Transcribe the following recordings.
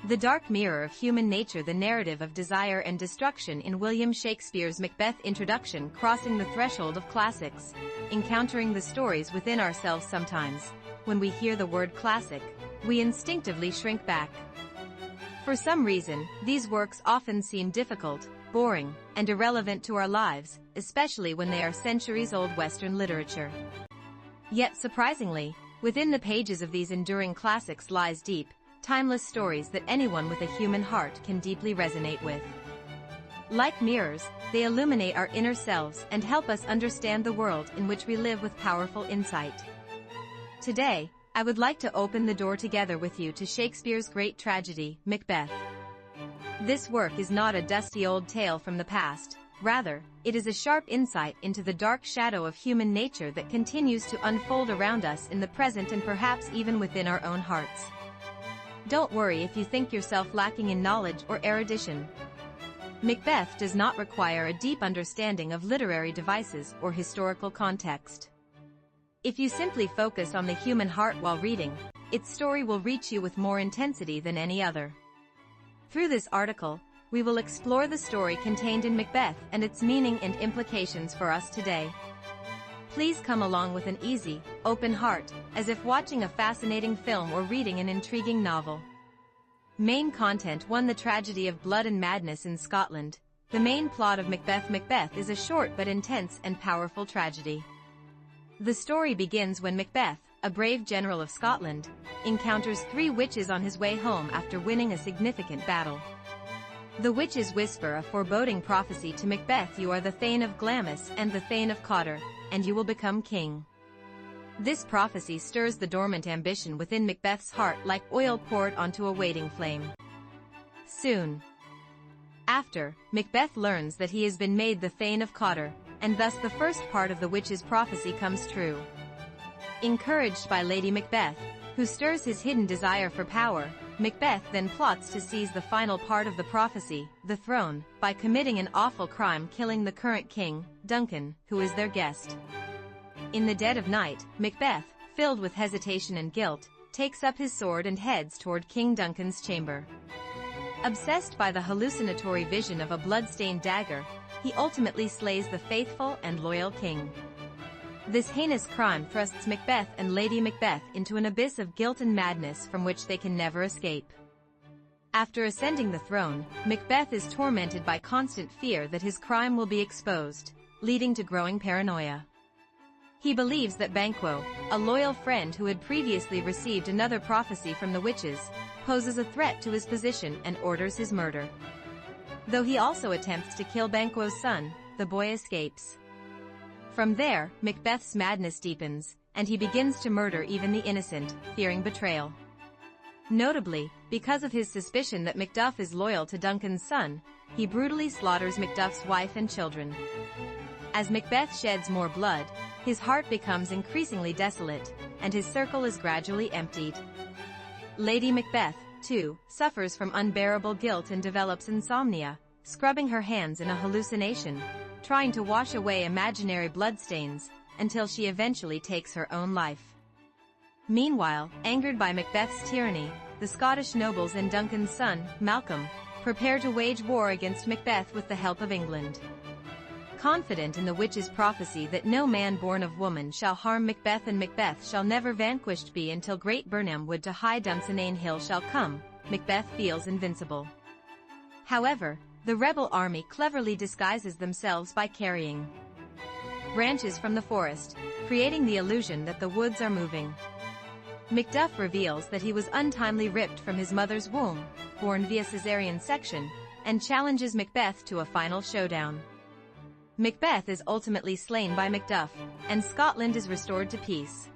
The dark mirror of human nature, the narrative of desire and destruction in William Shakespeare's Macbeth introduction, crossing the threshold of classics, encountering the stories within ourselves. Sometimes, when we hear the word classic, we instinctively shrink back. For some reason, these works often seem difficult, boring, and irrelevant to our lives, especially when they are centuries-old Western literature. Yet surprisingly, within the pages of these enduring classics lies deep, timeless stories that anyone with a human heart can deeply resonate with. Like mirrors, they illuminate our inner selves and help us understand the world in which we live with powerful insight. Today, I would like to open the door together with you to Shakespeare's great tragedy, Macbeth. This work is not a dusty old tale from the past, rather, it is a sharp insight into the dark shadow of human nature that continues to unfold around us in the present and perhaps even within our own hearts. Don't worry if you think yourself lacking in knowledge or erudition. Macbeth does not require a deep understanding of literary devices or historical context. If you simply focus on the human heart while reading, its story will reach you with more intensity than any other. Through this article, we will explore the story contained in Macbeth and its meaning and implications for us today. Please come along with an easy, open heart, as if watching a fascinating film or reading an intriguing novel. Main content: 1. The tragedy of blood and madness in Scotland. The main plot of Macbeth. Macbeth is a short but intense and powerful tragedy. The story begins when Macbeth, a brave general of Scotland, encounters 3 witches on his way home after winning a significant battle. The witches whisper a foreboding prophecy to Macbeth: "You are the Thane of Glamis and the Thane of Cawdor, and you will become king." This prophecy stirs the dormant ambition within Macbeth's heart like oil poured onto a waiting flame. Soon after, Macbeth learns that he has been made the Thane of Cawdor, and thus the first part of the witch's prophecy comes true. Encouraged by Lady Macbeth, who stirs his hidden desire for power, Macbeth then plots to seize the final part of the prophecy, the throne, by committing an awful crime, killing the current king, Duncan, who is their guest. In the dead of night, Macbeth, filled with hesitation and guilt, takes up his sword and heads toward King Duncan's chamber. Obsessed by the hallucinatory vision of a blood-stained dagger, he ultimately slays the faithful and loyal king. This heinous crime thrusts Macbeth and Lady Macbeth into an abyss of guilt and madness from which they can never escape. After ascending the throne, Macbeth is tormented by constant fear that his crime will be exposed, leading to growing paranoia. He believes that Banquo, a loyal friend who had previously received another prophecy from the witches, poses a threat to his position and orders his murder. Though he also attempts to kill Banquo's son, the boy escapes. From there, Macbeth's madness deepens, and he begins to murder even the innocent, fearing betrayal. Notably, because of his suspicion that Macduff is loyal to Duncan's son, he brutally slaughters Macduff's wife and children. As Macbeth sheds more blood, his heart becomes increasingly desolate, and his circle is gradually emptied. Lady Macbeth, too, suffers from unbearable guilt and develops insomnia, scrubbing her hands in a hallucination, trying to wash away imaginary bloodstains, until she eventually takes her own life. Meanwhile, angered by Macbeth's tyranny, the Scottish nobles and Duncan's son, Malcolm, prepare to wage war against Macbeth with the help of England. Confident in the witch's prophecy that no man born of woman shall harm Macbeth and Macbeth shall never vanquished be until great Birnam wood to high Dunsinane hill shall come, Macbeth feels invincible. However, the rebel army cleverly disguises themselves by carrying branches from the forest, creating the illusion that the woods are moving. Macduff reveals that he was untimely ripped from his mother's womb, born via cesarean section, and challenges Macbeth to a final showdown. Macbeth is ultimately slain by Macduff, and Scotland is restored to peace.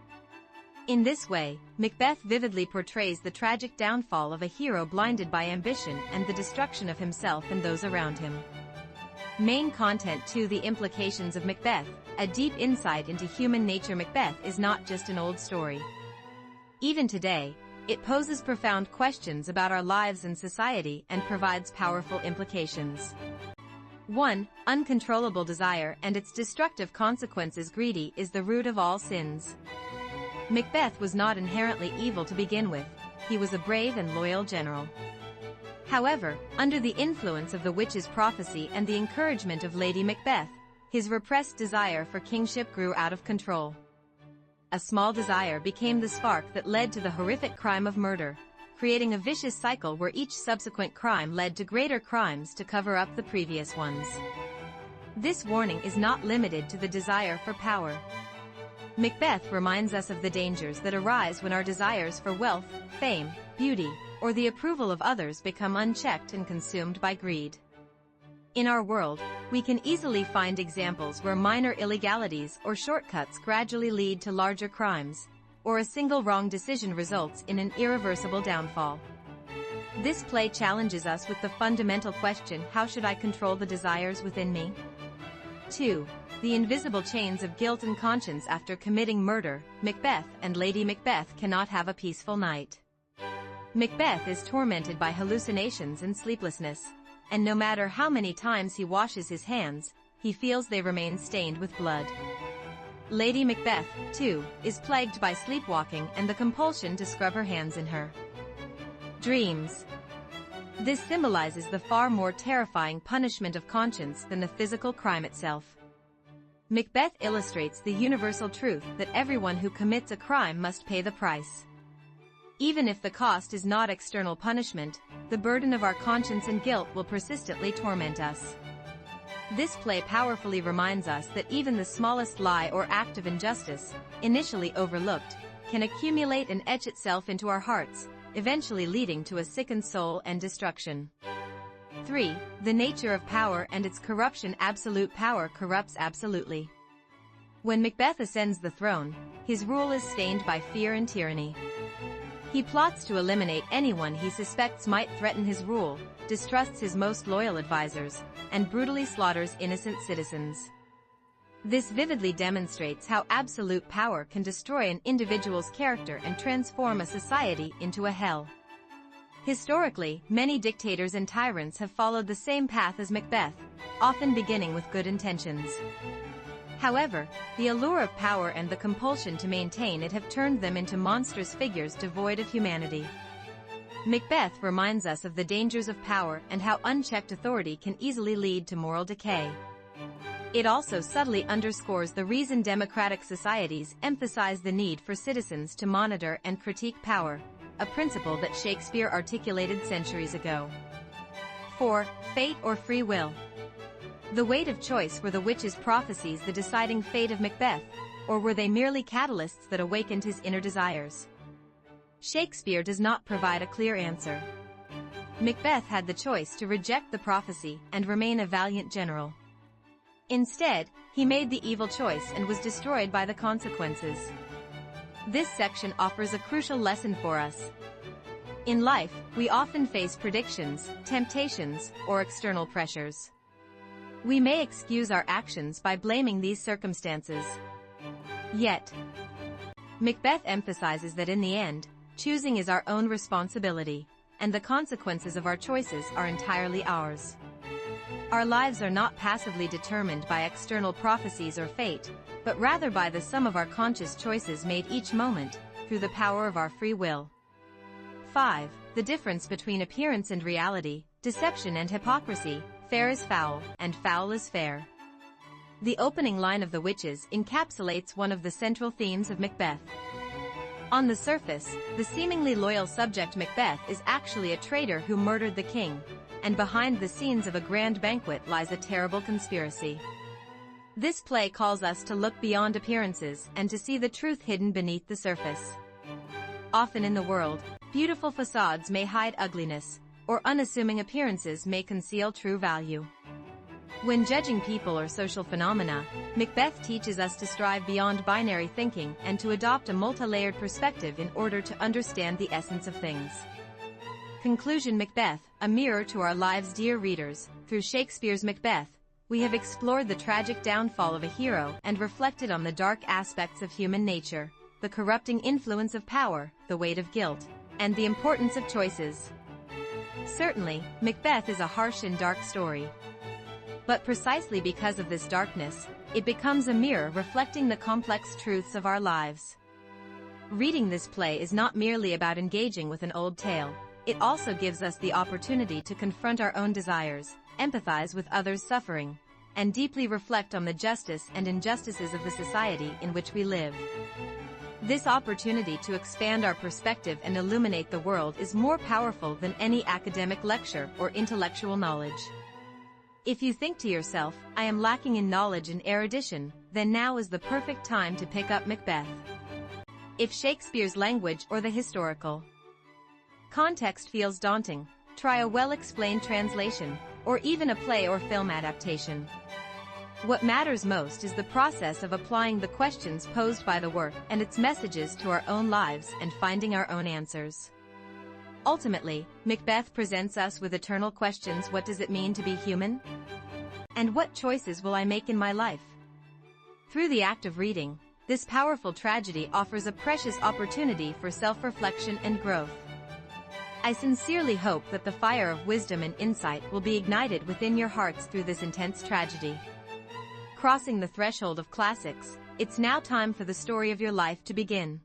In this way, Macbeth vividly portrays the tragic downfall of a hero blinded by ambition and the destruction of himself and those around him. Main content 2. The implications of Macbeth, a deep insight into human nature. Macbeth is not just an old story. Even today, it poses profound questions about our lives and society and provides powerful implications. 1. Uncontrollable desire and its destructive consequences. Greedy is the root of all sins. Macbeth was not inherently evil to begin with. He was a brave and loyal general. However, under the influence of the witch's prophecy and the encouragement of Lady Macbeth, his repressed desire for kingship grew out of control. A small desire became the spark that led to the horrific crime of murder, creating a vicious cycle where each subsequent crime led to greater crimes to cover up the previous ones. This warning is not limited to the desire for power. Macbeth reminds us of the dangers that arise when our desires for wealth, fame, beauty, or the approval of others become unchecked and consumed by greed. In our world, we can easily find examples where minor illegalities or shortcuts gradually lead to larger crimes, or a single wrong decision results in an irreversible downfall. This play challenges us with the fundamental question: how should I control the desires within me? 2. The invisible chains of guilt and conscience. After committing murder, Macbeth and Lady Macbeth cannot have a peaceful night. Macbeth is tormented by hallucinations and sleeplessness, and no matter how many times he washes his hands, he feels they remain stained with blood. Lady Macbeth, too, is plagued by sleepwalking and the compulsion to scrub her hands in her dreams. This symbolizes the far more terrifying punishment of conscience than the physical crime itself. Macbeth illustrates the universal truth that everyone who commits a crime must pay the price. Even if the cost is not external punishment, the burden of our conscience and guilt will persistently torment us. This play powerfully reminds us that even the smallest lie or act of injustice, initially overlooked, can accumulate and etch itself into our hearts, eventually leading to a sickened soul and destruction. 3. The nature of power and its corruption. Absolute power corrupts absolutely. When Macbeth ascends the throne, his rule is stained by fear and tyranny. He plots to eliminate anyone he suspects might threaten his rule, distrusts his most loyal advisors, and brutally slaughters innocent citizens. This vividly demonstrates how absolute power can destroy an individual's character and transform a society into a hell. Historically, many dictators and tyrants have followed the same path as Macbeth, often beginning with good intentions. However, the allure of power and the compulsion to maintain it have turned them into monstrous figures devoid of humanity. Macbeth reminds us of the dangers of power and how unchecked authority can easily lead to moral decay. It also subtly underscores the reason democratic societies emphasize the need for citizens to monitor and critique power, a principle that Shakespeare articulated centuries ago. 4. Fate or free will. The weight of choice. Were the witch's prophecies the deciding fate of Macbeth, or were they merely catalysts that awakened his inner desires? Shakespeare does not provide a clear answer. Macbeth had the choice to reject the prophecy and remain a valiant general. Instead, he made the evil choice and was destroyed by the consequences. This section offers a crucial lesson for us. In life, we often face predictions, temptations, or external pressures. We may excuse our actions by blaming these circumstances. Yet, Macbeth emphasizes that in the end, choosing is our own responsibility, and the consequences of our choices are entirely ours. Our lives are not passively determined by external prophecies or fate, but rather by the sum of our conscious choices made each moment, through the power of our free will. 5. The difference between appearance and reality, deception and hypocrisy. Fair is foul, and foul is fair. The opening line of The Witches encapsulates one of the central themes of Macbeth. On the surface, the seemingly loyal subject Macbeth is actually a traitor who murdered the king, and behind the scenes of a grand banquet lies a terrible conspiracy. This play calls us to look beyond appearances and to see the truth hidden beneath the surface. Often in the world, beautiful facades may hide ugliness, or unassuming appearances may conceal true value. When judging people or social phenomena, Macbeth teaches us to strive beyond binary thinking and to adopt a multi-layered perspective in order to understand the essence of things. Conclusion. Macbeth, a mirror to our lives. Dear readers, through Shakespeare's Macbeth, we have explored the tragic downfall of a hero and reflected on the dark aspects of human nature, the corrupting influence of power, the weight of guilt, and the importance of choices. Certainly, Macbeth is a harsh and dark story. But precisely because of this darkness, it becomes a mirror reflecting the complex truths of our lives. Reading this play is not merely about engaging with an old tale, it also gives us the opportunity to confront our own desires, empathize with others' suffering, and deeply reflect on the justice and injustices of the society in which we live. This opportunity to expand our perspective and illuminate the world is more powerful than any academic lecture or intellectual knowledge. If you think to yourself, I am lacking in knowledge and erudition, then now is the perfect time to pick up Macbeth. If Shakespeare's language or the historical context feels daunting, try a well-explained translation, or even a play or film adaptation. What matters most is the process of applying the questions posed by the work and its messages to our own lives and finding our own answers. Ultimately, Macbeth presents us with eternal questions: what does it mean to be human? And what choices will I make in my life? Through the act of reading, this powerful tragedy offers a precious opportunity for self-reflection and growth. I sincerely hope that the fire of wisdom and insight will be ignited within your hearts through this intense tragedy. Crossing the threshold of classics, it's now time for the story of your life to begin.